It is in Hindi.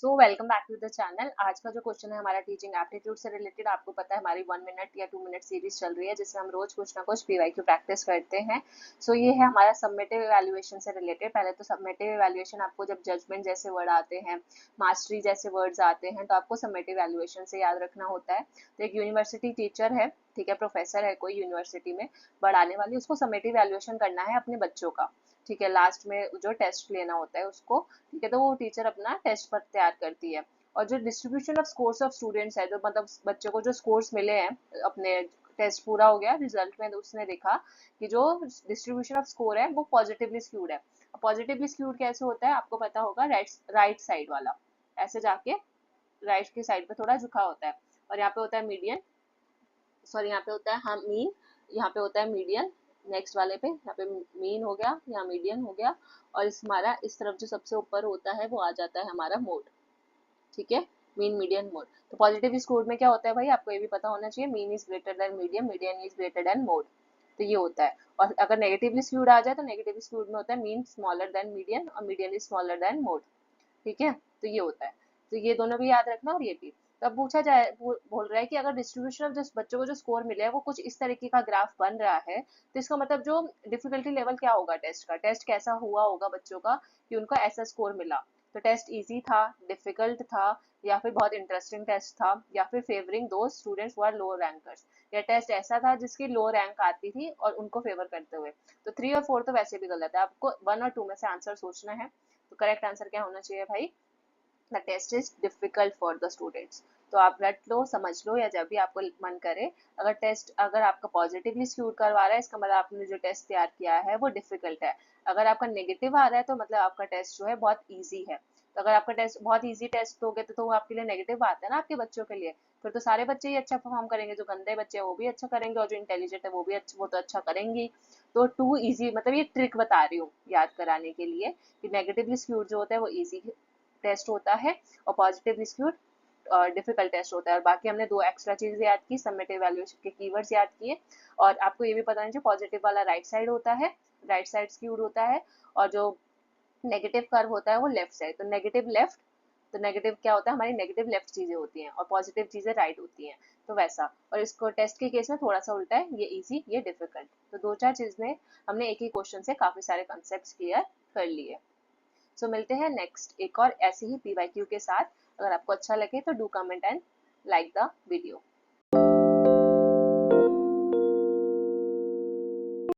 Welcome back to the channel. आज का जो क्वेश्चन है हमारा टीचिंग एप्टीट्यूड से रिलेटेड। आपको पता है हमारी 1 मिनट या 2 मिनट सीरीज चल रही है जिससे हम रोज कुछ ना कुछ पीवाईक्यू प्रैक्टिस करते हैं। ये है हमारा सबमिटिव इवैल्यूएशन से रिलेटेड। पहले तो सबमिटिव इवैल्यूएशन आपको जब जजमेंट जैसे वर्ड आते हैं, मास्टरी जैसे वर्ड्स आते हैं, तो आपको सबमिटिव इवैल्यूएशन से याद रखना होता है। तो एक यूनिवर्सिटी टीचर है, ठीक है, प्रोफेसर है कोई यूनिवर्सिटी में पढ़ाने वाली, उसको सबमिटिव इवैल्यूएशन करना है अपने बच्चों का। ठीक है, लास्ट में जो टेस्ट लेना होता है उसको, ठीक है, तो वो टीचर अपना टेस्ट पर तैयार करती है। और जो distribution of scores of students है, जो मतलब बच्चों को जो स्कोर्स मिले हैं अपने टेस्ट पूरा हो गया, रिजल्ट में उसने देखा कि जो डिस्ट्रीब्यूशन ऑफ स्कोर है वो पॉजिटिवली स्क्यूड है। पॉजिटिवली स्क्यूड कैसे होता है आपको पता होगा, राइट साइड वाला ऐसे जाके राइट की साइड पे थोड़ा झुका होता है। और यहाँ पे होता है मीडियन, सॉरी यहाँ पे होता है, हाँ मीन, यहाँ पे होता है मीडियन। नेक्स्ट वाले पे यहाँ पे मीन हो गया, यहाँ मीडियन हो गया। और इस हमारा इस तरफ जो सबसे ऊपर होता है वो आ जाता है हमारा मोड। ठीक है, मीन मीडियन मोड। तो पॉजिटिव स्कोर में क्या होता है भाई, आपको ये भी पता होना चाहिए, mean is greater than medium, median is greater than mode. तो ये होता है। और अगर नेगेटिवली स्क्यूड आ जाए तो नेगेटिव स्क्यूड में होता है मीन स्मॉलर देन मीडियन और median is smaller than mode. ठीक है, तो ये होता है। तो ये दोनों भी याद रखना और ये भी। तब पूछा जाए, बोल रहा है कि अगर डिस्ट्रीब्यूशन ऑफ जिस बच्चों को जो स्कोर मिले है वो कुछ इस तरीके का ग्राफ बन रहा है, तो इसका मतलब जो डिफिकल्टी लेवल क्या होगा टेस्ट का, टेस्ट कैसा हुआ होगा बच्चों का कि उनको ऐसा स्कोर मिला। तो टेस्ट इजी था, डिफिकल्ट था, या फिर बहुत इंटरेस्टिंग टेस्ट था, या फिर favouring those students who are low rankers, या टेस्ट ऐसा था जिसकी लो रैंक आती थी और उनको फेवर करते हुए। तो 3 और 4 तो वैसे भी गलत है, आपको 1 और 2 में से आंसर सोचना है। तो करेक्ट आंसर क्या होना चाहिए भाई, the test is difficult for the students. तो आप रट लो, समझ लो, या जब भी आपको मन करे, अगर टेस्ट अगर आपका पॉजिटिवली स्क्यूड करवा रहा है इसका मतलब आपने जो टेस्ट तैयार किया है वो डिफिकल्ट है। अगर आपका नेगेटिव आ रहा है तो मतलब आपका टेस्ट जो है बहुत ईजी है। तो अगर आपका टेस्ट बहुत ईजी टेस्ट दोगे तो वो आपके लिए नेगेटिव आता है ना आपके बच्चों के लिए। फिर तो सारे बच्चे ही अच्छा परफॉर्म करेंगे, जो गंदे बच्चे हैं वो भी अच्छा करेंगे और जो इंटेलिजेंट है वो भी अच्छा, वो तो अच्छा करेंगी। तो टू इजी मतलब ये ट्रिक बता रही हूँ याद कराने के लिए कि नेगेटिवली स्क्यूड जो होता है वो इजी टेस्ट होता है और पॉजिटिव स्क्यूड डिफिकल्ट टेस्ट होता है। और बाकी हमने 2 एक्स्ट्रा चीजें याद की, सबमिटिव इवैल्यूएशन के कीवर्ड्स याद किए। और आपको ये भी पता नहीं चाहिए पॉजिटिव वाला राइट साइड होता है, राइट साइड स्क्यूड होता है, और जो नेगेटिव कर्व होता है वो लेफ्ट साइड। तो नेगेटिव लेफ्ट, तो नेगेटिव क्या होता है, हमारी नेगेटिव लेफ्ट चीजें होती हैं और पॉजिटिव चीजें राइट होती हैं। तो वैसा। और इसको टेस्ट के केस में थोड़ा सा उल्टा है, ये इजी ये डिफिकल्ट। तो 2-4 चीजें हमने एक ही क्वेश्चन से काफी सारे कॉन्सेप्ट्स क्लियर कर लिए। मिलते हैं नेक्स्ट एक और ऐसे ही पीवाईक्यू के साथ। अगर आपको अच्छा लगे तो do comment and like the video.